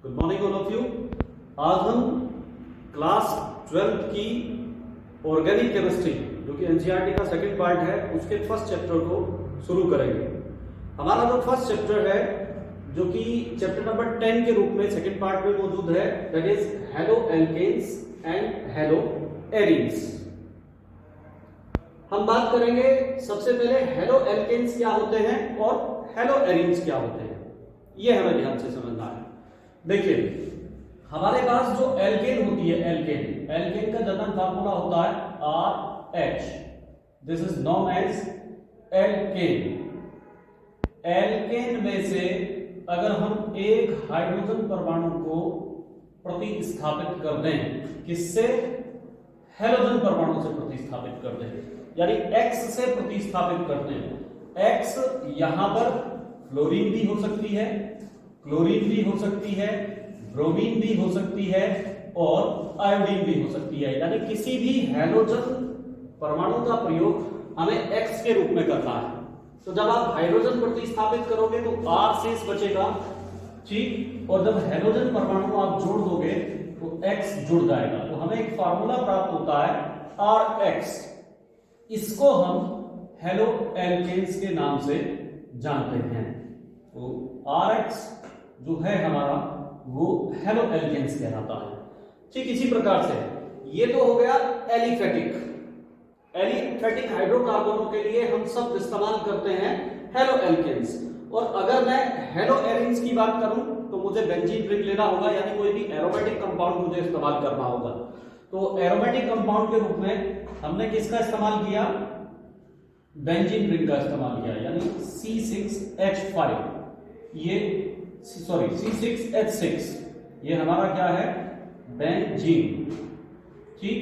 Good morning all of you. आज हम class 12th की ऑर्गेनिक केमिस्ट्री जो कि एनसीईआरटी का सेकंड पार्ट है उसके फर्स्ट चैप्टर को शुरू करेंगे। हमारा जो फर्स्ट चैप्टर है जो कि चैप्टर नंबर 10 के रूप में सेकंड पार्ट में मौजूद है, that is halo alkanes and halo arenes. हम बात करेंगे सबसे पहले हेलो एल्केन्स क्या होते हैं और हेलो एरीन्स क्या होते हैं, ये हमें ध्यान से समझना है। देखिए हमारे पास जो एल्केन होती है, एल्केन का जनरल फार्मूला होता है RH, this is known as alkane. Alkane में से अगर हम एक हाइड्रोजन परमाणु को प्रतिस्थापित कर दें, किससे? हेलोजन परमाणु से प्रतिस्थापित कर दें, यानी X से प्रतिस्थापित करते हैं। X यहां पर फ्लोरीन भी हो सकती है, क्लोरीन भी हो सकती है, ब्रोमीन भी हो सकती है और आयोडीन भी हो सकती है, यानी किसी भी हेलोजन परमाणु का प्रयोग हमें X के रूप में करना है। तो जब आप हाइड्रोजन प्रतिस्थापित करोगे तो R शेष बचेगा, ठीक, और जब हेलोजन परमाणु आप जोड़ दोगे तो X जुड़ जाएगा। तो हमें एक फार्मूला प्राप्त होता है RH, इसको हम हेलो एल्केन्स के नाम से जानते हैं। तो RH जो है हमारा वो हेलो एल्केन्स कहलाता है। ठीक इसी प्रकार से ये तो हो गया एलिफेटिक हाइड्रोकार्बनों के लिए हम सब इस्तेमाल करते हैं हेलो एल्केन्स। और अगर मैं हेलो एरीन्स की बात करूं तो मुझे बेंजीन रिंग लेना होगा, यानी कोई भी एरोमेटिक कंपाउंड मुझे इस्तेमाल करना होगा। तो एरोमेटिक कंपाउंड के रूप में हमने किसका इस्तेमाल किया? बेंजीन रिंग का इस्तेमाल किया, यानी C6H5, ये C6H6, ये हमारा क्या है? बेंजीन। ठीक,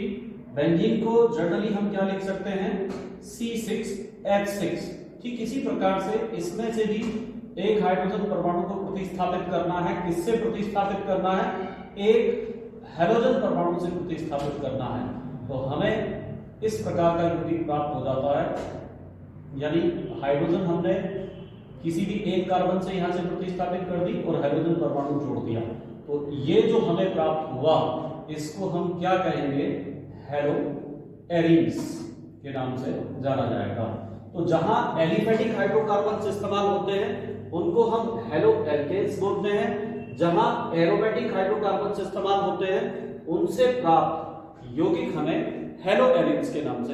बेंजीन को जनरली हम क्या लिख सकते हैं? C6H6। ठीक इसी प्रकार से इसमें से भी एक हाइड्रोजन परमाणु को प्रतिस्थापित करना है। किससे प्रतिस्थापित करना है? एक हेलोजन परमाणु से प्रतिस्थापित करना है। तो हमें इस प्रकार का यूनिट प्राप्त हो जाता है, यानी हाइड्रोजन हमने किसी भी एक कार्बन से यहां से प्रतिस्थापित कर दी और हाइड्रोजन परमाणु जोड़ दिया, तो ये जो हमें प्राप्त हुआ इसको हम क्या कहेंगे? हेलो एरीन्स के नाम से जाना जाएगा। तो जहां एलिफेटिक हाइड्रोकार्बन इस्तेमाल होते हैं उनको हम हेलो एल्केन्स बोलते हैं, जहां एरोमेटिक हाइड्रोकार्बन इस्तेमाल होते हैं उनसे प्राप्त यौगिक हमें हेलो एरीन्स के नाम से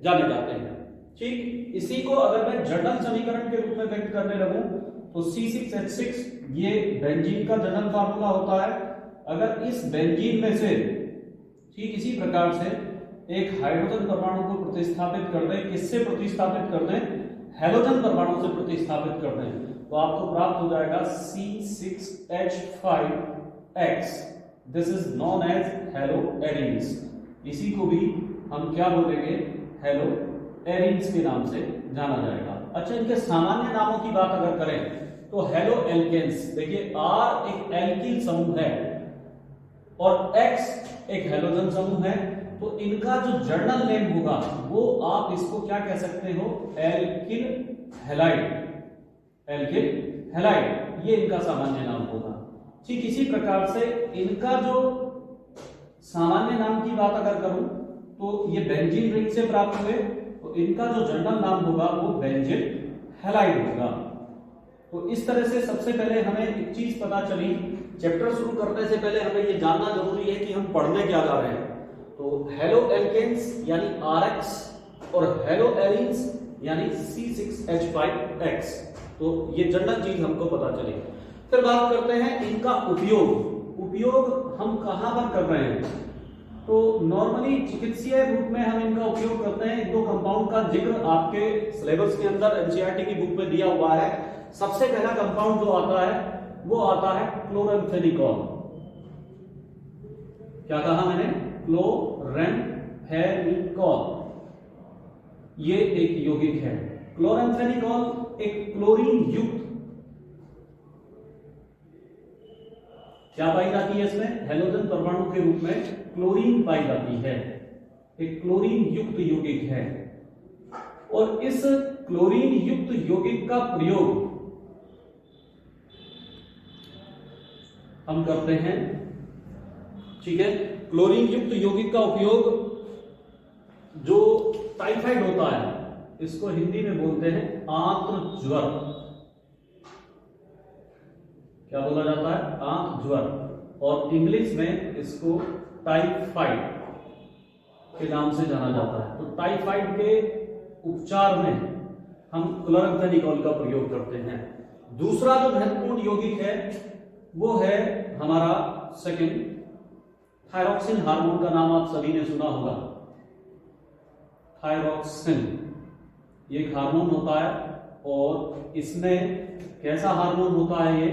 जाने जाते हैं। ठीक, इसी को अगर मैं जनरल समीकरण के रूप में व्यक्त करने लगूं तो C6H6 ये बेंजीन का जनरल फार्मूला होता है। अगर इस बेंजीन में से ठीक इसी प्रकार से एक हाइड्रोजन परमाणु को प्रतिस्थापित कर दें, किससे प्रतिस्थापित कर दें? हेलोजन परमाणु से प्रतिस्थापित कर दें, तो आपको प्राप्त हो जाएगा C6H5X, this is known as halo arenes. इसी को भी हम क्या बोलेंगे? हेलो एरीन्स के नाम से जाना जाएगा। अच्छा, इनके सामान्य नामों की बात अगर करें तो हेलो एल्केन्स, देखिए R एक एल्किल समूह है और X एक हेलोजन समूह है, तो इनका जो जर्नल नेम होगा वो आप इसको क्या कह सकते हो? एल्किल हैलाइड, ये इनका सामान्य नाम होगा। ठीक इसी प्रकार से इनका जो सामान्य नाम की बात अगर करूं तो ये बेंजीन रिंग से प्राप्त हुए, तो इनका जो जनरल नाम होगा वो बेंजीन हैलाइड होगा। तो इस तरह से सबसे पहले हमें एक चीज पता चली, चैप्टर शुरू करने से पहले हमें ये जानना जरूरी है कि हम पढ़ने क्या जा रहे हैं। तो हेलो एल्केन्स यानी RH और हेलो एरीन्स यानी C6H5X, तो ये जनरल चीज हमको पता चली। फिर बात करते हैं इनका उपयोग हम कहां पर कर रहे हैं। तो नॉर्मली चिकित्सीय रूप में हम इनका उपयोग करते हैं। दो कंपाउंड का जिक्र आपके सिलेबस के अंदर एनसीईआरटी की बुक में दिया हुआ है। सबसे पहला कंपाउंड जो आता है वो आता है क्लोरेम्फेनिकॉल। क्या कहा मैंने? क्लोरेम्फेनिकॉल, ये एक यौगिक है। क्लोरेम्फेनिकॉल एक क्लोरीन युक्त, क्या पाई जाती है इसमें? हेलोजन परमाणु के रूप में क्लोरीन पाई जाती है, एक क्लोरीन युक्त यौगिक है। और इस क्लोरीन युक्त यौगिक का प्रयोग हम करते हैं, ठीक है। क्लोरीन युक्त यौगिक का उपयोग जो टाइफाइड होता है, इसको हिंदी में बोलते हैं आंत्र ज्वर। क्या बोला जाता है? आंत्र ज्वर। और इंग्लिश में इसको टाइफाइड के नाम से जाना जाता है। तो टाइफाइड के उपचार में हम क्लोराम्फेनिकोल का प्रयोग करते हैं। दूसरा जो महत्वपूर्ण यौगिक है वो है हमारा सेकंड, थायरॉक्सिन हार्मोन का नाम आप सभी ने सुना होगा। थायरॉक्सिन ये एक हार्मोन होता है और इसमें कैसा हार्मोन होता है? ये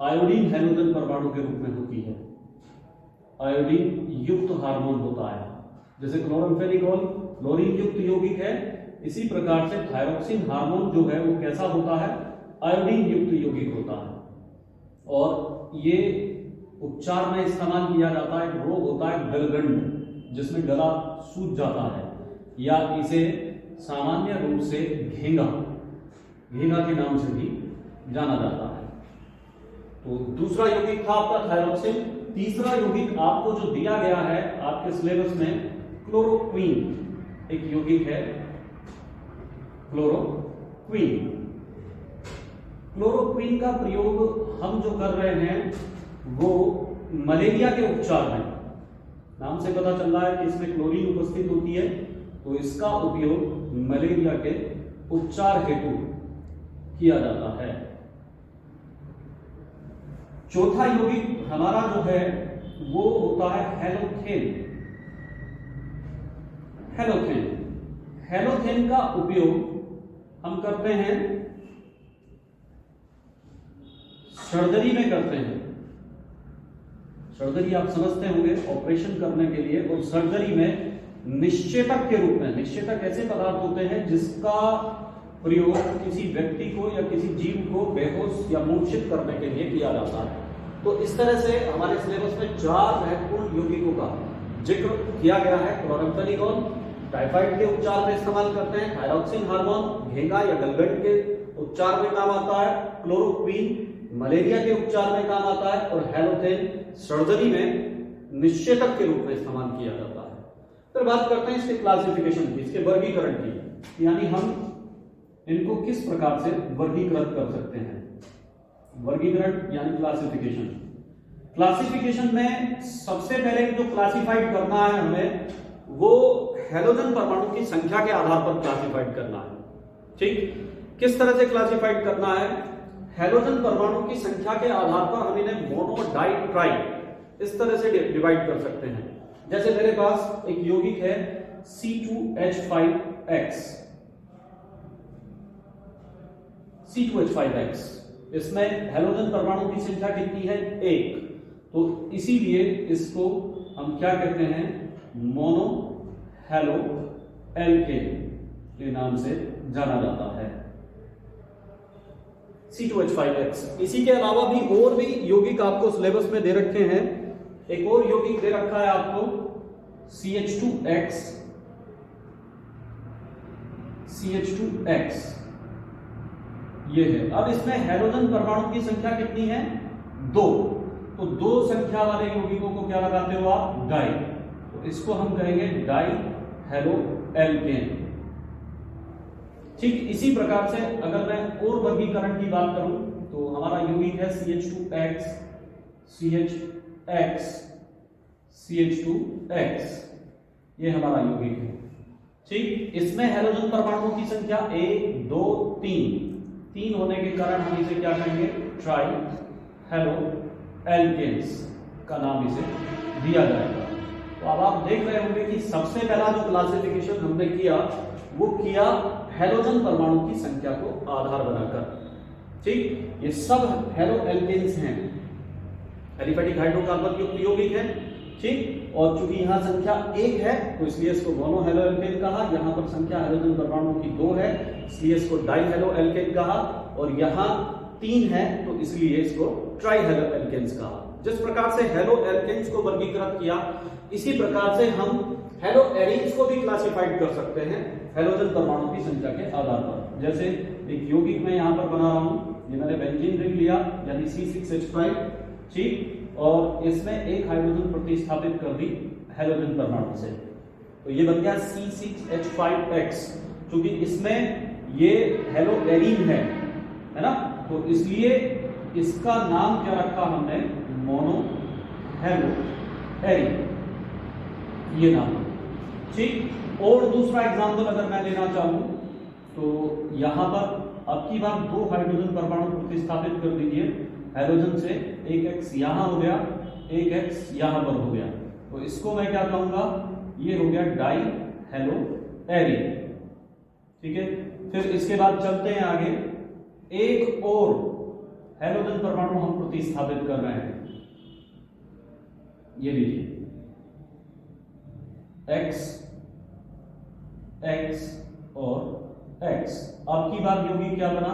आयोडीन हैलोजन परमाणु के रूप में होती है, आयोडीन युक्त हार्मोन होता है। जैसे क्लोराम्फेनिकोल क्लोरीन युक्त यौगिक है, इसी प्रकार से थायरॉक्सिन हार्मोन जो है वो कैसा होता है? आयोडीन युक्त यौगिक होता है। और ये उपचार में इस्तेमाल किया जाता है। एक रोग होता है गलगंड, जिसमें गला सूज जाता है, या इसे सामान्य रूप से घेंगा के नाम से भी जाना जाता है। तो दूसरा यौगिक था आपका थायरॉक्सिन। तीसरा यौगिक आपको जो दिया गया है आपके सिलेबस में, क्लोरोक्वीन एक यौगिक है, क्लोरोक्वीन। क्लोरोक्वीन का प्रयोग हम जो कर रहे हैं वो मलेरिया के उपचार में, नाम से पता चल रहा है कि इसमें क्लोरीन उपस्थित होती है, तो इसका उपयोग मलेरिया के उपचार हेतु किया जाता है। चौथा यौगिक हमारा जो है वो होता है हेलोथेन। हेलोथेन हेलोथेन का उपयोग हम करते हैं सर्जरी में करते हैं। सर्जरी आप समझते होंगे, ऑपरेशन करने के लिए। और सर्जरी में निश्चेतक के रूप में, निश्चेतक ऐसे पदार्थ होते हैं जिसका प्रयोग किसी व्यक्ति को या किसी जीव को बेहोश या मूर्छित करने के लिए किया जाता है। तो इस तरह से हमारे सिलेबस में 4 महत्वपूर्ण यौगिकों का जिक्र किया गया है। क्लोराम्फेनिकोल टाइफाइड के उपचार में इस्तेमाल करते हैं, थायरॉक्सिन हार्मोन घेंगा या गलगंड के उपचार में काम आता है, क्लोरोक्वीन मलेरिया के उपचार में काम आता है, और हेलोथेन सर्जरी में निश्चेतक के रूप में इस्तेमाल किया जाता है। फिर बात करते हैं इसके क्लासिफिकेशन की, इसके वर्गीकरण की, यानी हम इनको किस प्रकार से वर्गीकृत कर सकते हैं। वर्गीकरण यानी क्लासिफिकेशन। क्लासिफिकेशन में सबसे पहले जो क्लासिफाइड करना है हमें, वो हैलोजन परमाणु की संख्या के आधार पर क्लासिफाइड करना है। ठीक, किस तरह से क्लासिफाइड करना है? हैलोजन परमाणु की संख्या के आधार पर हम इन्हें मोनो, डाई, ट्राई इस तरह से डिवाइड कर सकते हैं। जैसे मेरे पास एक यौगिक है C2H5X, C2H5X, इसमें हैलोजन परमाणु की संख्या कितनी है? 1। तो इसीलिए इसको हम क्या कहते हैं? मोनो हैलो एल्केन के नाम से जाना जाता है, C2H5X। इसी के अलावा भी और भी यौगिक आपको सिलेबस में दे रखे हैं। एक और यौगिक दे रखा है आपको CH2X, CH2X ये है। अब इसमें हैलोजन परमाणु की संख्या कितनी है? 2। तो 2 संख्या वाले यौगिकों को क्या लगाते हो आप? डाई। तो इसको हम कहेंगे डाई हैलो एल्केन। ठीक इसी प्रकार से अगर मैं और वर्गीकरण की बात करूं तो हमारा यौगिक है CH2X, CHX, CH2X, ये हमारा यौगिक है। ठीक, इसमें हैलोजन परमाणुओं की संख्या 1, 2, 3 होने के कारण हम इसे क्या कहेंगे? ट्राई हैलो एल्केन्स का नाम इसे दिया जाएगा। तो अब आप देख रहे होंगे कि सबसे पहला जो क्लासिफिकेशन हमने किया वो किया हैलोजन परमाणु की संख्या को आधार बनाकर। ठीक, ये सब हैलो एल्केन्स हैं, एलिफेटिक हाइड्रोकार्बन युक्त यौगिक है। ठीक, और चूंकि यहां संख्या 1 है तो इसलिए इसको मोनो हैलो एल्केन कहा। यहां पर संख्या हैलोजन परमाणु की 2 है, इसलिए इसको डाई हैलो एल्केन कहा। और यहां 3 है तो इसलिए इसको ट्राई हैलो एल्केन्स कहा। जिस प्रकार से हैलो एल्केन्स को वर्गीकृत किया, इसी प्रकार से हम हैलो एरीन्स को भी क्लासिफाइड कर सकते हैं हैलोजन परमाणु की संख्या के आधार पर। जैसे एक यौगिक मैं यहां पर बना रहा हूं, ये मैंने बेंजीन रिंग लिया यानी C6H5। ठीक, और इसमें एक हाइड्रोजन प्रतिस्थापित कर दी हैलोजन परमाणु से, तो ये बन गया C6H5X। क्योंकि इसमें ये हेलो एरीन है ना, तो इसलिए इसका नाम क्या रखा हमने, मोनो हेलो एरीन, ये नाम। ठीक, और दूसरा एग्जांपल अगर मैं लेना चाहूं तो यहां पर अब की बार 2 हाइड्रोजन परमाणु प्रतिस्थापित कर दीजिए हाइड्रोजन से, एक X यहां हो गया, एक X यहां पर हो गया, तो इसको मैं क्या कहूंगा, ये हो गया डाई हेलो एरीन। ठीक है, फिर इसके बाद चलते हैं आगे, एक और हाइड्रोजन परमाणु हम प्रतिस्थापित कर रहे हैं, ये लीजिए X X और X, अब की बार होगी क्या बना,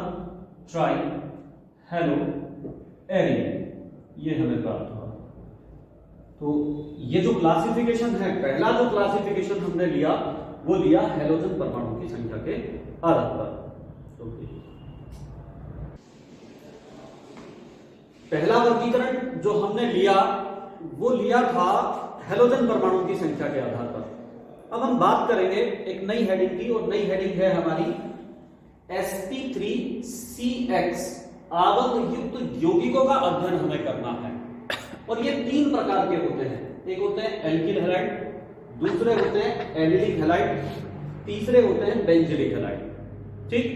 ट्राई हेलो एरीन, ये हमें प्राप्त हुआ। तो ये जो क्लासिफिकेशन है, पहला जो क्लासिफिकेशन हमने लिया वो लिया हैलोजन परमाणु की संख्या के आधार पर। तो पहला वर्गीकरण जो हमने लिया वो लिया था हैलोजन परमाणु की संख्या के आधार पर। अब हम बात करेंगे एक नई हेडिंग की, और नई हेडिंग है हमारी sp3CX, आबंध युक्त यौगिकों का अध्ययन हमें करना है। और ये 3 प्रकार के होते हैं, एक होते हैं एल्किल हैलाइड, दूसरे होते हैं एल्डिलिक हैलाइड, तीसरे होते हैं बेंजिलिक हैलाइड। ठीक,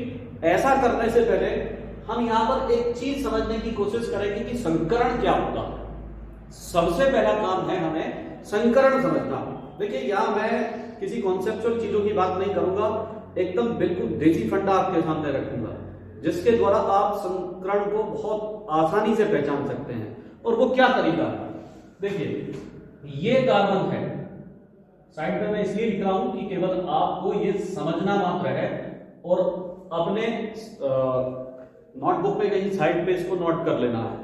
ऐसा करने से पहले हम यहां पर एक चीज समझने की कोशिश करेंगे कि संकरण क्या होता है। सबसे पहला काम है हमें संकरण समझना। देखिए, यहां मैं किसी कॉन्सेप्चुअल चीजों की बात नहीं करूंगा, एकदम बिल्कुल देसी फंडा आपके सामने रखूंगा, जिसके द्वारा आप संकरण को बहुत आसानी से पहचान सकते हैं। और वो क्या तरीका है, देखिए ये कार्बन है, साइड पे मैं इसलिए लिख रहा हूं कि केवल आपको ये समझना मात्र है, और अपने नोटबुक पे कहीं साइड पे इसको नोट कर लेना है।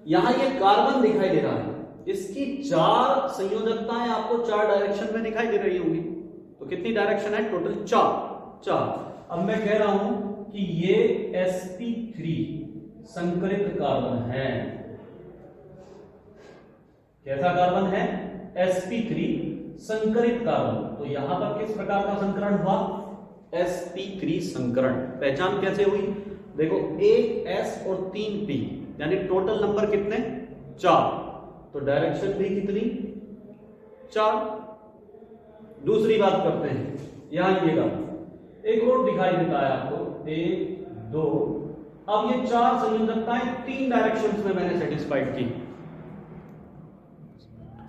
यहां ये कार्बन दिखाई दे रहा है, इसकी 4 संयोजकताएं आपको 4 डायरेक्शन में दिखाई दे रही होंगी। तो कितनी डायरेक्शन है टोटल, 4। अब मैं कह रहा हूं कि ये sp3 संकरित कार्बन है। कैसा कार्बन है, sp3 संकरित कार्बन। तो यहां पर किस प्रकार का संकरण हुआ, sp3 संकरण। पहचान कैसे हुई, देखो 1 S और 3 P, यानी टोटल नंबर कितने, 4। तो डायरेक्शन भी कितनी, 4। दूसरी बात करते हैं, यहां लिखिएगा, एक और दिखाई देता है आपको, 1 2। अब ये 4 संयोजकताएं 3 डायरेक्शंस में मैंने सेटिस्फाइड की।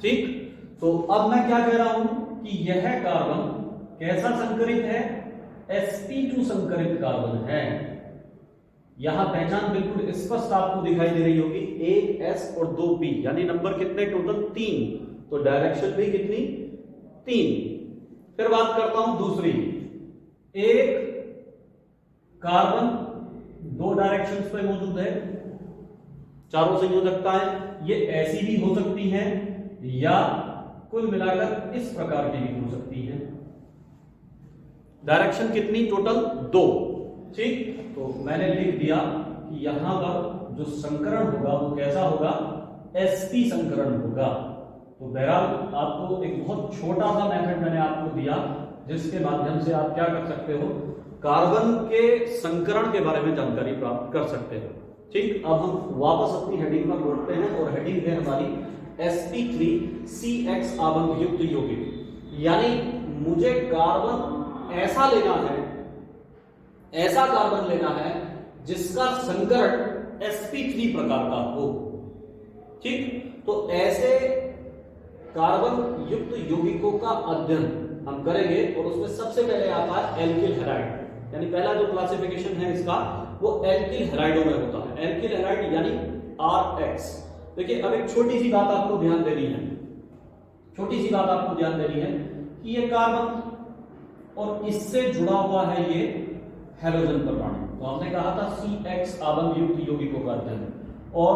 ठीक, तो अब मैं क्या कह रहा हूं कि यह कार्बन कैसा संकरित है, sp2 संकरित कार्बन है। यहां पहचान बिल्कुल स्पष्ट आपको दिखाई दे रही होगी, 1 S और 2 P, यानी नंबर कितने टोटल, 3। तो डायरेक्शन भी कितनी, 3। फिर बात करता हूं दूसरी, एक कार्बन 2 डायरेक्शंस पे मौजूद है, चारों संयोजकताएं ये ऐसी भी हो सकती हैं, या कुल मिलाकर इस प्रकार की भी हो सकती हैं। डायरेक्शन कितनी टोटल, 2। ठीक, तो मैंने लिख दिया कि यहां पर जो संकरण होगा वो कैसा होगा, sp संकरण होगा। तो बहरहाल आपको एक बहुत छोटा सा मेथड मैंने आपको दिया, जिसके माध्यम से आप क्या कर सकते हो, कार्बन के संकरण के बारे में जानकारी प्राप्त कर सकते हो। ठीक, अब हम वापस अपनी हेडिंग पर लौटते हैं, और हेडिंग है हमारी sp3CX आबंध युक्त यौगिक। यानी मुझे कार्बन ऐसा लेना है, ऐसा कार्बन लेना है जिसका संकरण sp3 प्रकार का हो। ठीक, तो ऐसे कार्बन युक्त यौगिकों का अध्ययन हम करेंगे, और उसमें सबसे पहले आता है एल्किल हैलाइड। यानी पहला जो क्लासिफिकेशन है इसका वो एल्किल हैलाइडों में होता है, एल्किल हैलाइड यानी RX। देखिए, अब एक छोटी सी बात आपको ध्यान देनी है, छोटी सी बात आपको ध्यान देनी है कि ये कार्बन और इससे जुड़ा हुआ है ये हैलोजन परमाणु। तो हमने कहा था CX आबंध युक्त यौगिकों का अध्ययन, और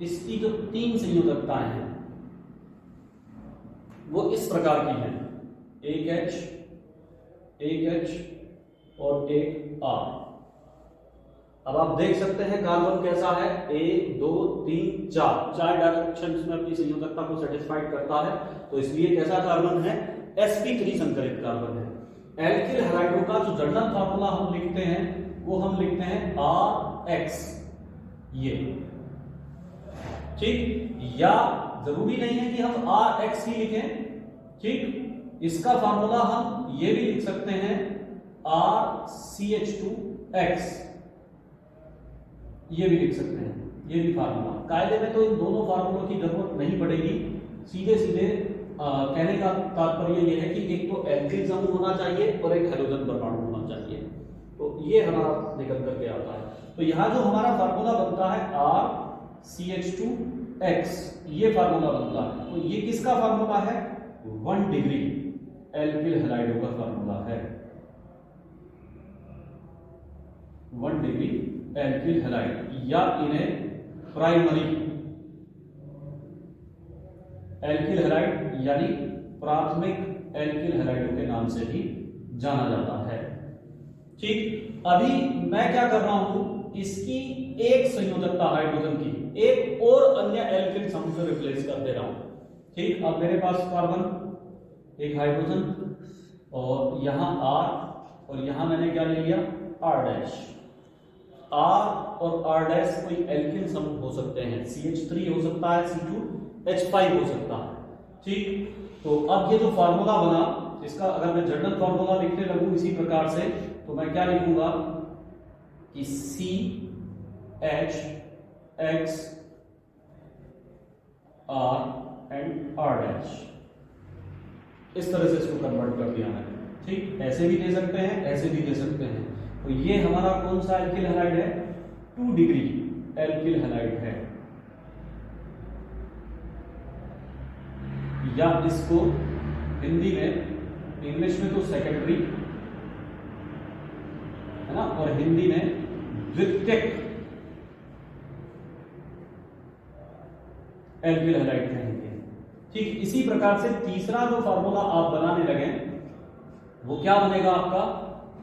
इसकी जो 3 संयोजकताएं हैं वो इस प्रकार की हैं, एक H और एक R। अब आप देख सकते हैं कार्बन कैसा है, 1 2 3 4 डायरेक्शंस में अपनी संयोजकता को सेटिस्फाइड करता है, तो इसलिए कैसा कार्बन है, sp3 संकरित कार्बन है। एल्किल हैलाइडों का जो जनरल फार्मूला हम लिखते हैं वो हम लिखते हैं RX, ये ठीक, या जरूरी नहीं है कि हम RX ही लिखें, ठीक, इसका फार्मूला हम ये भी लिख सकते हैं RCH2X, ये भी लिख सकते हैं, ये भी फार्मूला। कायदे में तो इन दोनों फार्मूलों की जरूरत नहीं पड़ेगी, सीधे सीधे कहने का तात्पर्य ये है कि एक तो एल्किल समूह होना चाहिए और एक हैलोजन परमाणु होना चाहिए, तो ये हमारा निकल करके आता है। तो यहां जो हमारा फार्मूला बनता है RCH2X, ये फार्मूला बनता है, तो ये किसका फार्मूला है, 1 डिग्री एल्किल हैलाइडों का फार्मूला है, 1 डिग्री एल्किल हैलाइड, या इन्हें प्राइमरी एल्किल हैलाइड यानी प्राथमिक एल्किल हैलाइडों के नाम से भी जाना जाता है, ठीक। अभी मैं क्या कर रहा हूं, इसकी एक संयोजकता हाइड्रोजन की एक और अन्य एल्किल समूह से रिप्लेस कर दे रहा हूं, ठीक। अब मेरे पास कार्बन, एक हाइड्रोजन, और यहां R, और यहां मैंने क्या ले लिया, R डैश। R और R डैश कोई एल्किल समूह हो सकते हैं, CH3 हो सकता है, C2H5 हो सकता है, ठीक। तो अब ये जो फार्मूला बना, इसका अगर मैं जनरल फार्मूला लिखने लगूं इसी प्रकार से, तो मैं क्या लिखूंगा कि CH, R and R dash, इस तरह से इसको कन्वर्ट कर दिया मैंने, ठीक। ऐसे भी दे सकते हैं, ऐसे भी दे सकते हैं। तो ये हमारा कौन सा एल्किल हैलाइड है, 2 डिग्री एल्किल हैलाइड है, या इसको हिंदी में, इंग्लिश में तो सेकेंडरी है ना, और हिंदी में द्वितीयक एल्किल हैलाइड कहेंगे, ठीक। इसी प्रकार से तीसरा जो फार्मूला आप बनाने लगे वो क्या बनेगा आपका,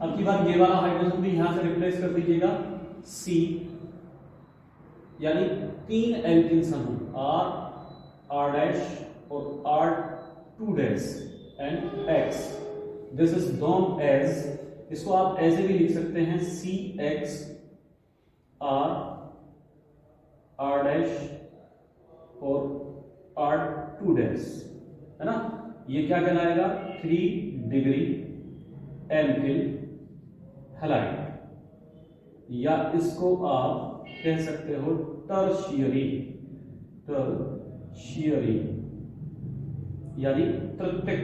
अब की बार ये वाला हाइड्रोजन भी यहां से रिप्लेस कर दीजिएगा, C, यानी 3 एल्किल समूह R डैश और R2 dash and X, this is known as, इसको आप ऐसे भी लिख सकते हैं CX R डैश और R2 डैश, है ना। ये क्या कहलाएगा, 3 डिग्री एल्किल हैलाइड, या इसको आप कह सकते हो टर्शियरी यानी तृतीयक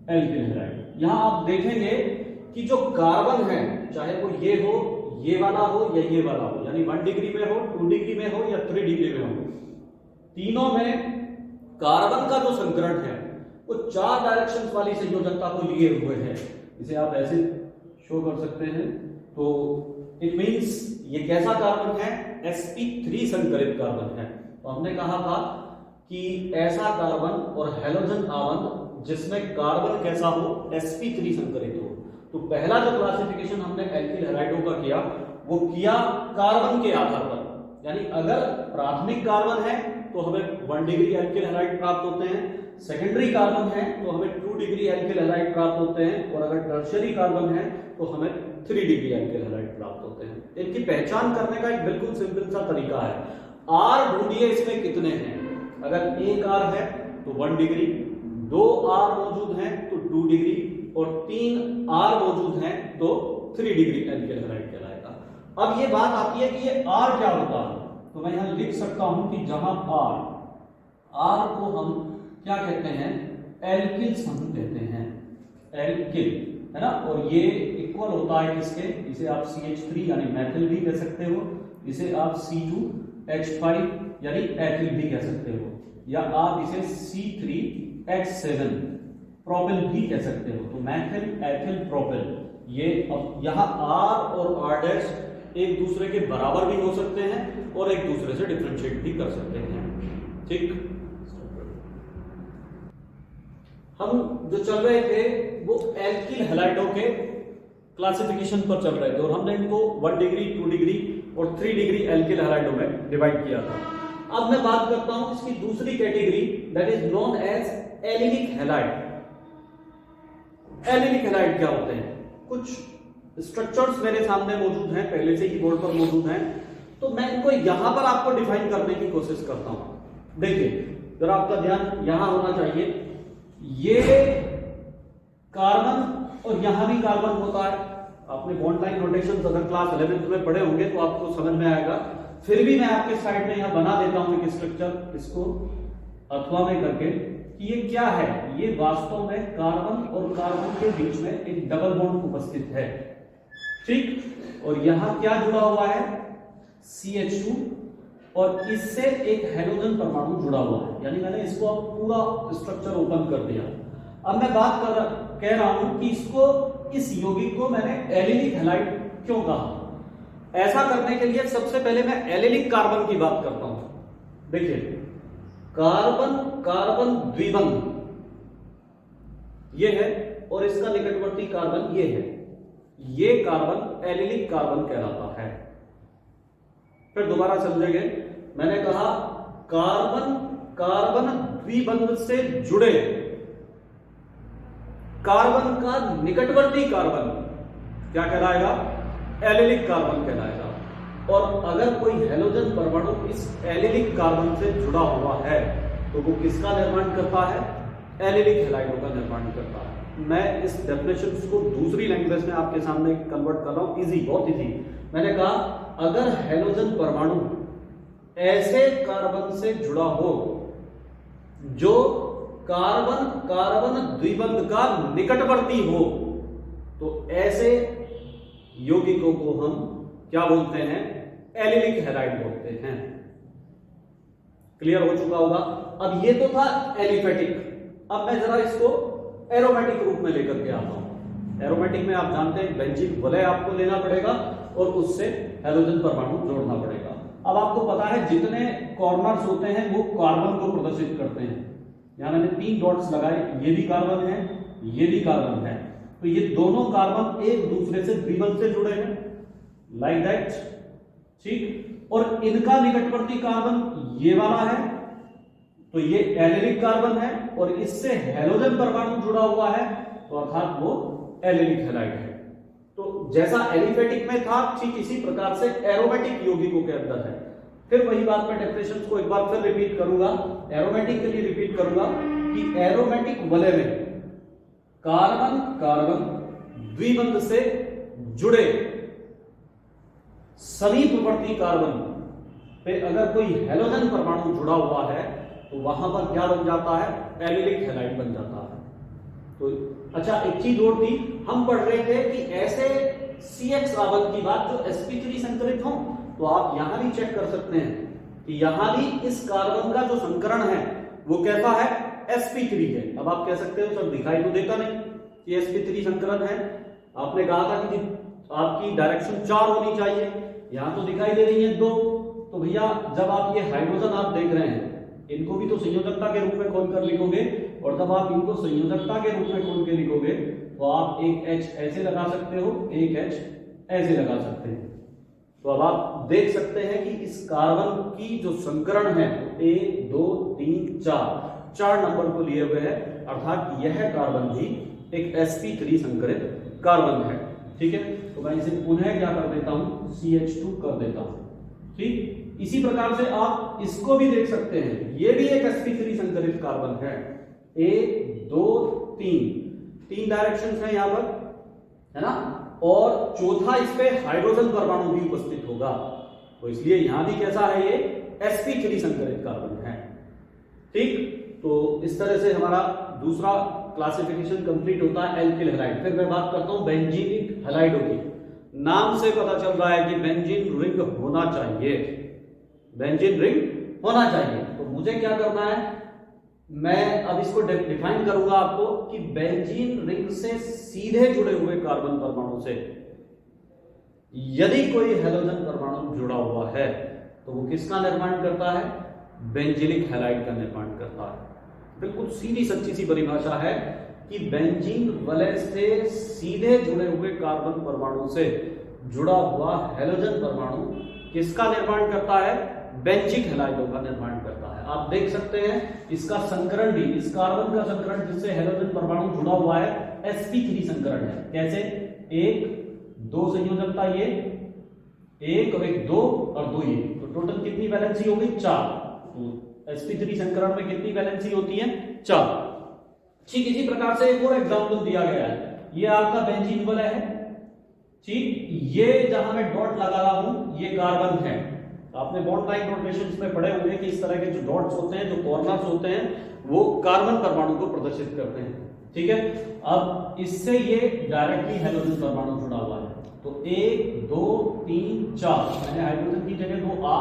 एल्किल हैलाइड। यहां आप देखेंगे कि जो कार्बन है, चाहे वो ये हो, ये वाला हो या ये वाला हो, यानी 1 डिग्री में हो, 2 डिग्री में हो या 3 डिग्री में हो, तीनों में कार्बन का जो संकरण है वो 4 डायरेक्शंस वाली संयोजकता को लिए हुए है। इसे आप ऐसे शो कर सकते हैं, तो इट मींस ये कैसा कार्बन है, sp3 संकरित कार्बन है। तो हमने कहा था कि ऐसा कार्बन और हैलोजन आवंत जिसमें कार्बन कैसा हो, sp3 संकरित हो। तो पहला जो क्लासिफिकेशन हमने एल्किल हैलाइडों का किया, वो किया कार्बन के आधार पर, यानी अगर प्राथमिक कार्बन है तो हमें 1 डिग्री एल्किल हैलाइड प्राप्त होते हैं, सेकेंडरी कार्बन है तो हमें 2 डिग्री एल्किल हैलाइड प्राप्त होते हैं, और अगर टर्शियरी कार्बन है तो हमें 3 डिग्री एल्किल हैलाइड प्राप्त होते हैं। इनकी पहचान करने का एक बिल्कुल सिंपल सा तरीका है, R ढूंढिए इसमें कितने हैं, अगर एक R है तो 1 डिग्री, 2 R मौजूद हैं तो 2 डिग्री, और 3 R मौजूद हैं तो 3 डिग्री एल्किल हैलाइड कहलाएगा। अब ये बात आती है कि ये R क्या होता है, तो मैं यहां लिख सकता हूं कि जहां R को हम क्या कहते हैं, एल्किल समूह कहते हैं, एल्किल, है ना। और ये इक्वल होता है किसके, इसे आप CH3 यानी मैथिल भी कह सकते हो, इसे आप C2H5 यानी एथिल भी कह सकते हो, या आप इसे C3H7 प्रोपिल भी कह सकते हो। तो मैथिल, एथिल, प्रोपिल, ये अब यहां R और R डैश एक दूसरे के बराबर भी हो सकते हैं और एक दूसरे से डिफरेंशिएट भी कर सकते हैं, ठीक। हम जो चल रहे थे वो एल्किल हैलाइडों के क्लासिफिकेशन पर चल रहे थे और हमने इनको 1 डिग्री, 2 डिग्री और 3 डिग्री एल्किल हैलाइडों में डिवाइड किया था। अब मैं बात करता हूं इसकी दूसरी category, that is known as allylic halide. Allylic halide क्या होते हैं? कुछ स्ट्रक्चर्स मेरे सामने मौजूद हैं, पहले से ही बोर्ड पर मौजूद हैं, तो मैं इनको यहां पर आपको डिफाइन करने की कोशिश करता हूं। देखिए जरा आपका ध्यान यहां होना चाहिए, ये कार्बन और यहां भी कार्बन होता है। आपने बॉन्ड लाइन नोटेशन अगर क्लास 11th में पढ़े होंगे तो आपको समझ में आएगा। फिर भी मैं आपके साइड में यहां बना देता हूं एक स्ट्रक्चर, इसको अथवा में करके कि ये क्या है। ये वास्तव में कार्बन और कार्बन के बीच में एक डबल बॉन्ड उपस्थित है, ठीक। और यहां क्या जुड़ा हुआ है? CH2 और इससे एक हेलोजन परमाणु जुड़ा हुआ है। यानी मैंने इसको अब पूरा स्ट्रक्चर ओपन कर दिया। अब मैं बात कह रहा हूं कि इसको, इस यौगिक को मैंने एलिलिक हैलाइड क्यों कहा। ऐसा करने के लिए सबसे पहले मैं एलिलिक कार्बन की बात करता हूं। देखिए कार्बन कार्बन द्विबंध ये है और इसका निकटवर्ती कार्बन ये है, ये कार्बन एलिलिक कार्बन कहलाता है। फिर दोबारा समझेंगे, मैंने कहा कार्बन कार्बन द्विबंध से जुड़े कार्बन का निकटवर्ती कार्बन क्या कहलाएगा? एलिलिक कार्बन कहलाएगा। और अगर कोई हेलोजन परमाणु इस एलिलिक कार्बन से जुड़ा हुआ है तो वो किसका निर्माण करता है? एलिलिक हैलाइडों का निर्माण करता है। मैं इस डेफिनेशन को दूसरी लैंग्वेज में आपके सामने कन्वर्ट कर रहा हूं, इजी, बहुत इजी। मैंने कहा अगर हेलोजन परमाणु ऐसे कार्बन से जुड़ा हो जो कार्बन कार्बन द्विबंध का निकटवर्ती हो, तो ऐसे यौगिकों को हम क्या बोलते हैं? एलिलिक हैलाइड बोलते हैं। क्लियर हो चुका होगा। अब ये तो था एलिफेटिक। अब मैं जरा इसको एरोमेटिक रूप में लेकर के आता हूं। एरोमेटिक में आप जानते हैं बेंजीन वलय आपको लेना पड़ेगा और उससे हेलोजन परमाणु जोड़ना पड़ेगा। अब आपको पता है जितने कॉर्नर्स होते हैं वो कार्बन को प्रदर्शित करते हैं। यहां मैंने 3 डॉट्स लगाए, ये भी कार्बन है, ये भी कार्बन है, तो ये दोनों कार्बन एक दूसरे से द्विबंध से जुड़े हैं, लाइक दैट, ठीक। और इनका निकटवर्ती कार्बन ये वाला है, तो ये एलिलिक कार्बन है और इससे हेलोजन परमाणु जुड़ा हुआ है, तो अर्थात वो एलिलिक हैलाइड है। तो जैसा एलिफेटिक में था ठीक इसी प्रकार से एरोमेटिक यौगिकों के अंदर है। फिर वही बात मैं डेफिनेशंस को एक बार फिर रिपीट करूंगा, एरोमेटिक के लिए रिपीट करूंगा कि एरोमेटिक वलय में कार्बन कार्बन द्विबंध से जुड़े समीपवर्ती कार्बन पे अगर कोई हेलोजन परमाणु जुड़ा हुआ है तो वहां पर क्या बन जाता है? एलिलिक हैलाइड बन जाता है। तो अच्छा एक चीज और थी, हम पढ़ रहे थे कि ऐसे CH कार्बन की बात जो sp3 संकरित हो, तो आप यहां भी चेक कर सकते हैं कि यहां भी इस कार्बन का जो संकरण है वो कैसा है? sp3 है। अब आप कह सकते हो सर दिखाई तो देता नहीं कि sp3 संकरण है, आपने कहा था कि आपकी डायरेक्शन 4 होनी चाहिए, यहां तो दिखाई दे रही है 2। तो भैया जब आप ये हाइड्रोजन आप देख रहे हैं, इनको भी तो संयोजकता के रूप में खोल कर लिखोगे, और जब आप इनको संयोजकता के रूप में खोल के लिखोगे तो आप एक H ऐसे लगा सकते हो, एक H ऐसे लगा सकते हैं। तो अब आप देख सकते हैं कि इस कार्बन की जो संकरण है 1 2 3 4 नंबर को लिए हुए है, अर्थात यह कार्बन भी एक sp3 संकरित कार्बन है, ठीक है। तो मैं इसे पुनः क्या कर देता हूं? CH2 कर देता हूं, ठीक। इसी प्रकार से आप इसको भी देख सकते हैं, ये भी एक sp3 संकरित कार्बन है। 1 2 3 डायरेक्शंस हैं यहां पर, है ना। और चौथा इस पे हाइड्रोजन परमाणु भी उपस्थित होगा, तो इसलिए यहां भी कैसा है? ये sp3 संकरित कार्बन है, ठीक। तो इस तरह से हमारा दूसरा क्लासिफिकेशन कंप्लीट होता है एल्किल हैलाइड। फिर मैं बात करता हूं बेंजीनिक हैलाइडों की। नाम से पता चल रहा है कि बेंजीन रिंग होना चाहिए, बेंजीन रिंग होना चाहिए। तो मुझे क्या करना है? मैं अब इसको डिफाइन करूंगा आपको कि बेंजीन रिंग से सीधे जुड़े हुए कार्बन परमाणु से यदि कोई हेलोजन परमाणु जुड़ा हुआ है तो वो किसका निर्माण करता है? बेंजीनिक हैलाइड का निर्माण करता है। बिल्कुल सीधी सच्ची सी परिभाषा है कि बेंजीन वलय से सीधे जुड़े हुए कार्बन परमाणु से जुड़ा हुआ हैलोजन परमाणु किसका निर्माण करता है? बेंजिक हैलाइडों का निर्माण करता है। आप देख सकते हैं इसका संकरण भी, इस कार्बन का संकरण जिससे हैलोजन परमाणु जुड़ा हुआ है sp3 संकरण है। कैसे? 1 2 संयोजकता, ये 1 और 1 2 और 2 ये, तो टोटल कितनी वैलेंसी हो गई? 4। तो sp3 संकरण में कितनी वैलेंसी होती है? 4। ठीक, इसी प्रकार से एक और एग्जांपल दिया गया है। ये आपका बेंजीन वलय है, ठीक, ये जहां मैं डॉट लगा रहा हूं ये कार्बन है। आपने बॉन्ड लाइन नोटेशंस में पढ़े होंगे कि इस तरह के जो डॉट्स होते हैं, जो कॉर्नर्स होते हैं, वो कार्बन परमाणु को प्रदर्शित करते हैं। ठीक है, अब इससे ये डायरेक्टली हाइड्रोजन परमाणु जुड़ा हुआ है। तो 1 2 3 4 मैंने हाइड्रोजन की जगह 2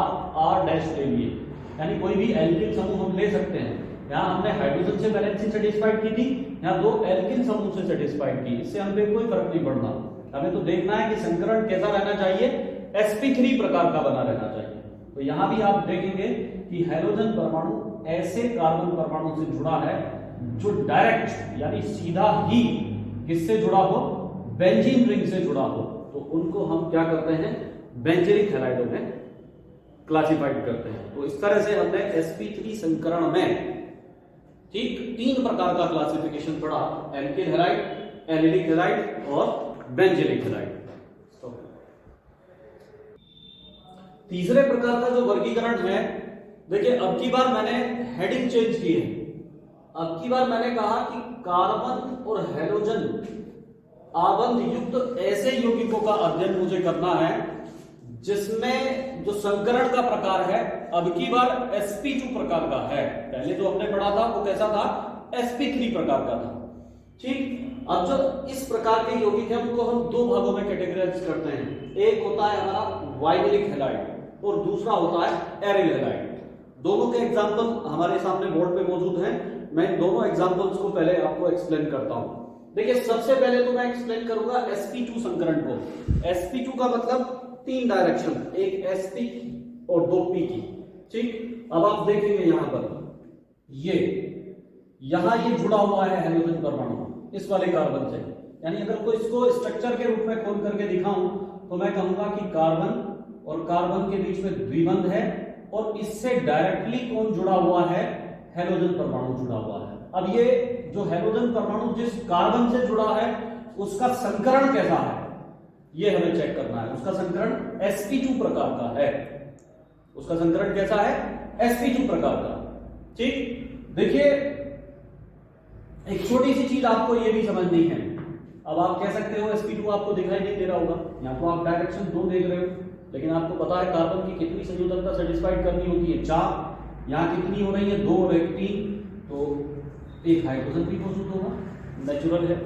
R डैश ले लिए, यानी कोई भी एल्किल समूह हम ले सकते हैं। यहाँ हमने हाइड्रोजन से वैलेंसी सेटिस्फाइड की थी, यहाँ 2 एल्किल समूह से सेटिस्फाइड की। इससे हमें कोई फर्क नहीं पड़ना, हमें तो देखना है कि संकरण कैसा रहना चाहिए? sp3 प्रकार का बना रहना चाहिए। तो यहां भी आप देखेंगे कि हाइड्रोजन परमाणु ऐसे कार्बन परमाणु से जुड़ा है जो डायरेक्ट यानी सीधा ही किससे जुड़ा हो? बेंजीन रिंग से जुड़ा हो। तो उनको हम क्या करते हैं? बेंजीनिक हैलाइडों में क्लासिफाइड करते हैं। तो इस तरह से हमने sp3 संकरण में ठीक 3 प्रकार का क्लासिफिकेशन पढ़ा, एल्किल हैलाइड, एलिलिक हैलाइड और बेंजीनिक हैलाइड। तीसरे प्रकार का जो वर्गीकरण है, देखिए अब की बार मैंने हेडिंग चेंज की है। अब की बार मैंने कहा कि कार्बन और हैलोजन आबंध युक्त ऐसे यौगिकों का अध्ययन मुझे करना है जिसमें जो संकरण का प्रकार है अब की बार sp2 प्रकार का है। पहले जो हमने पढ़ा था वो कैसा था? sp3 प्रकार का था। ठीक, अब जो इस प्रकार के यौगिक है उनको हम 2 भागों में कैटेगराइज करते हैं। एक होता है हमारा वाइनिलिक हैलाइड और दूसरा होता है एरिल हैलाइड। दोनों के एग्जांपल हमारे सामने बोर्ड पे मौजूद हैं। मैं इन दोनों एग्जांपल्स को पहले आपको एक्सप्लेन करता हूं। देखिए, सबसे पहले तो मैं एक्सप्लेन करूंगा sp2 संकरण को। sp2 का मतलब 3 डायरेक्शन, एक sp और 2 p की। ठीक, अब आप देखेंगे यहां पर यहां ये जुड़ा हुआ है हाइड्रोजन परमाणु इस वाले कार्बन से। यानी अगर कोई इसको स्ट्रक्चर के रूप में खोल करके दिखाऊं तो मैं कहूंगा कि कार्बन और कार्बन के बीच में द्विबंध है और इससे डायरेक्टली कौन जुड़ा हुआ है? हाइड्रोजन परमाणु जुड़ा हुआ है। अब ये जो हाइड्रोजन परमाणु जिस कार्बन से जुड़ा है उसका संकरण कैसा है ये हमें चेक करना है। उसका संकरण sp2 प्रकार का है। उसका संकरण कैसा है? sp2 प्रकार का। ठीक, देखिए एक छोटी सी चीज आपको ये भी समझनी है। अब आप कह सकते हो sp2 आपको दिखाई नहीं दे रहा होगा, यहाँ तो आप डायरेक्शन 2 देख रहे हो, लेकिन आपको पता है कार्बन की कितनी संयोजकता सेटिस्फाइड करनी होती है? 4। यहाँ कितनी हो रही है? 2 और 1 3, तो एक हाइड्रोजन भी मौजूद होगा, नेचुरल है।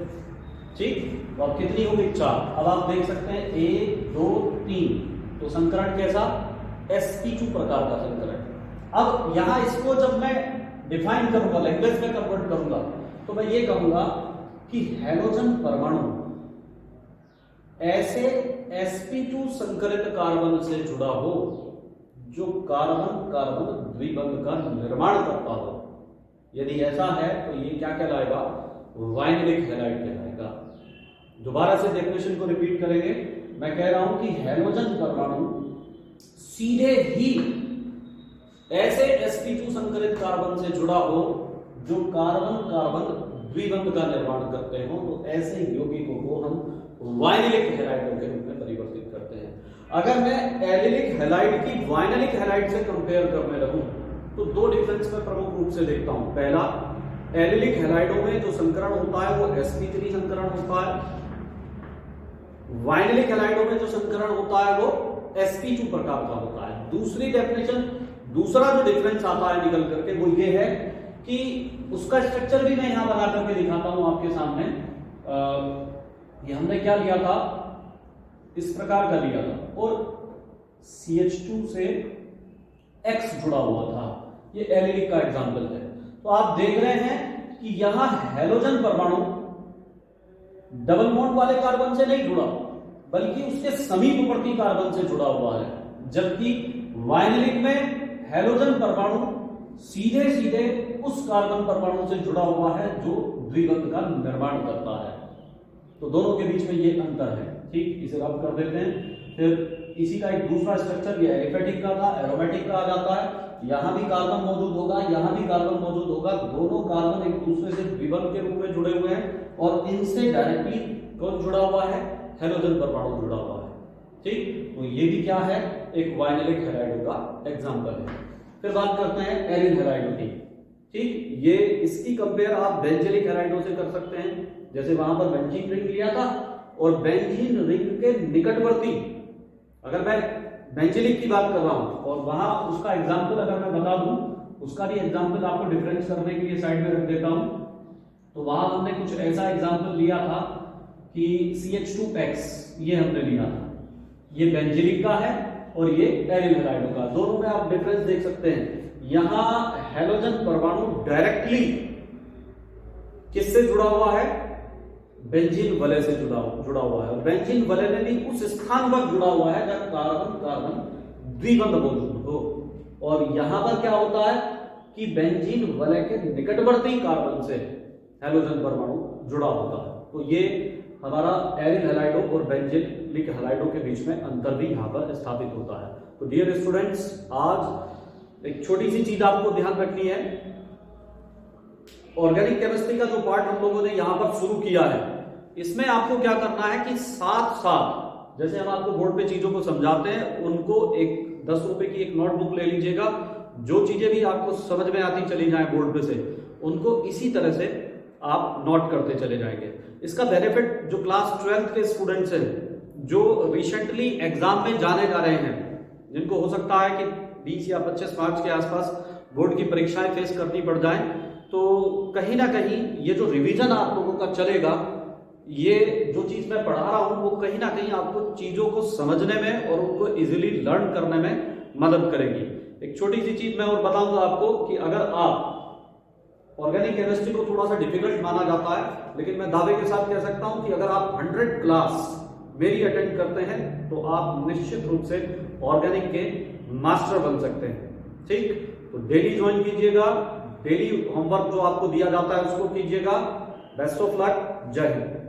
ठीक, तो अब कितनी हो गई? 4। अब आप देख सकते हैं 1 2 3, तो संकरण कैसा? sp2 प्रकार का संकरण। अब यहां इसको जब मैं डिफाइन करूंगा, लैंग्वेज में कन्वर्ट करूंगा, तो मैं ये कहूंगा कि हैलोजन परमाणु ऐसे sp2 संकरित कार्बन से जुड़ा हो जो कार्बन कार्बन द्विबंध का निर्माण करता हो। यदि ऐसा है तो ये क्या कहलाएगा? वाइनिलिक हैलाइड कहलाएगा। दोबारा से डेफिनेशन को रिपीट करेंगे। मैं कह रहा हूं कि हैलोजन परमाणु सीधे ही ऐसे sp2 संकरित कार्बन से जुड़ा हो जो कार्बन कार्बन द्विबंध का निर्माण करते हो, तो ऐसे यौगिकों को हम वाइनिलिक हैलाइडों के रूप में परिवर्तित करते हैं। अगर मैं एलिलिक हैलाइड की वाइनिलिक हैलाइड से कंपेयर करने लगूं तो 2 डिफरेंस मैं प्रमुख रूप से देखता हूं। पहला, एलिलिक हैलाइडों में जो संकरण होता है वो sp3 संकरण होता है। वाइनिलिक हैलाइडों में जो संकरण होता है वो sp2 प्रकार का होता है। दूसरी डेफिनेशन, दूसरा जो डिफरेंस आता है निकल करके वो ये है कि उसका स्ट्रक्चर भी मैं यहां बना करके दिखाता हूं आपके सामने। ये हमने क्या लिया था? इस प्रकार का लिया था और CH2 से X जुड़ा हुआ था। ये एलिलिक का एग्जांपल है। तो आप देख रहे हैं कि यहां हैलोजन परमाणु डबल बॉन्ड वाले कार्बन से नहीं जुड़ा बल्कि उसके समीपवर्ती कार्बन से जुड़ा हुआ है, जबकि वाइनिलिक में हैलोजन परमाणु सीधे सीधे उस कार्बन परमाणु से जुड़ा हुआ है जो द्विबंध का निर्माण करता है। तो दोनों के बीच में ये अंतर है। ठीक, इसे रब कर देते हैं। फिर इसी का एक दूसरा स्ट्रक्चर ये एलिफेटिक का था, एरोमेटिक का आ जाता है। यहां भी कार्बन मौजूद होगा, यहां भी कार्बन मौजूद होगा। दोनों कार्बन एक दूसरे से द्विबंध के रूप में जुड़े हुए हैं और इनसे डायरेक्टली कौन जुड़ा हुआ है? हैलोजन परमाणु जुड़ा हुआ है। ठीक, तो ये भी क्या है? एक वाइनेलिक हैलाइडो का एग्जांपल है। फिर बात करते हैं एरिल हैलाइडो की। ठीक, ये इसकी कंपेयर आप बेंजीलिक हैलाइडो से कर सकते हैं। जैसे वहां पर बेंजीन रिंग लिया था और बेंजीन रिंग के निकटवर्ती, अगर मैं बेंजीलिक की बात कर रहा हूं और वहां उसका एग्जांपल अगर मैं बता दूं, उसका भी एग्जांपल आपको डिफरेंस करने के लिए साइड में रख देता हूं। तो वहां हमने कुछ ऐसा एग्जांपल लिया था कि CH2X, ये हमने लिया था। ये बेंजीलिक का है और ये एरिल हैलाइडो का। दोनों में आप डिफरेंस देख सकते हैं। यहां हैलोजन परमाणु डायरेक्टली किससे जुड़ा हुआ है? बेंजीन वलय से जुड़ा हुआ है। और बेंजीन वलय में भी उस स्थान पर जुड़ा हुआ है जहां कार्बन कार्बन द्विबंध मौजूद हो। और यहां पर क्या होता है कि बेंजीन वलय के निकटवर्ती कार्बन से हैलोजन परमाणु जुड़ा होता है। तो ये हमारा एरिल हैलाइडो और बेंजीलिक हैलाइडो के बीच में अंतर भी यहां पर स्थापित होता है। तो डियर स्टूडेंट्स, आज एक छोटी सी चीज आपको ध्यान रखनी है। ऑर्गेनिक केमिस्ट्री का जो पार्ट हम लोगों ने यहां पर शुरू किया है, इसमें आपको क्या करना है कि साथ साथ जैसे हम आपको बोर्ड पे चीजों को समझाते हैं, उनको एक 10 रुपए की एक नोटबुक ले लीजिएगा। जो चीजें भी आपको समझ में आती चली जाए बोर्ड पे से, उनको इसी तरह से आप नोट करते चले जाएंगे। इसका बेनिफिट जो क्लास 12th के स्टूडेंट्स हैं, जो रिसेंटली एग्जाम में जाने जा रहे हैं, जिनको हो सकता है कि 20 या 25 मार्च के आसपास बोर्ड की परीक्षाएं फेस करनी पड़ जाए, तो कहीं ना कहीं ये जो रिवीजन आप लोगों का चलेगा, ये जो चीज मैं पढ़ा रहा हूं वो कहीं ना कहीं आपको चीजों को समझने में और उनको इजीली लर्न करने में मदद करेगी। एक छोटी सी चीज मैं और बताऊंगा आपको कि अगर आप ऑर्गेनिक केमिस्ट्री को थोड़ा सा डिफिकल्ट माना जाता है, लेकिन मैं दावे के साथ कह सकता हूं कि अगर आप 100 क्लास मेरी अटेंड करते हैं तो आप निश्चित रूप से ऑर्गेनिक के मास्टर बन सकते हैं। ठीक, तो डेली ज्वाइन कीजिएगा, डेली होमवर्क जो आपको दिया जाता है उसको कीजिएगा। बेस्ट ऑफ लक, जय हिंद।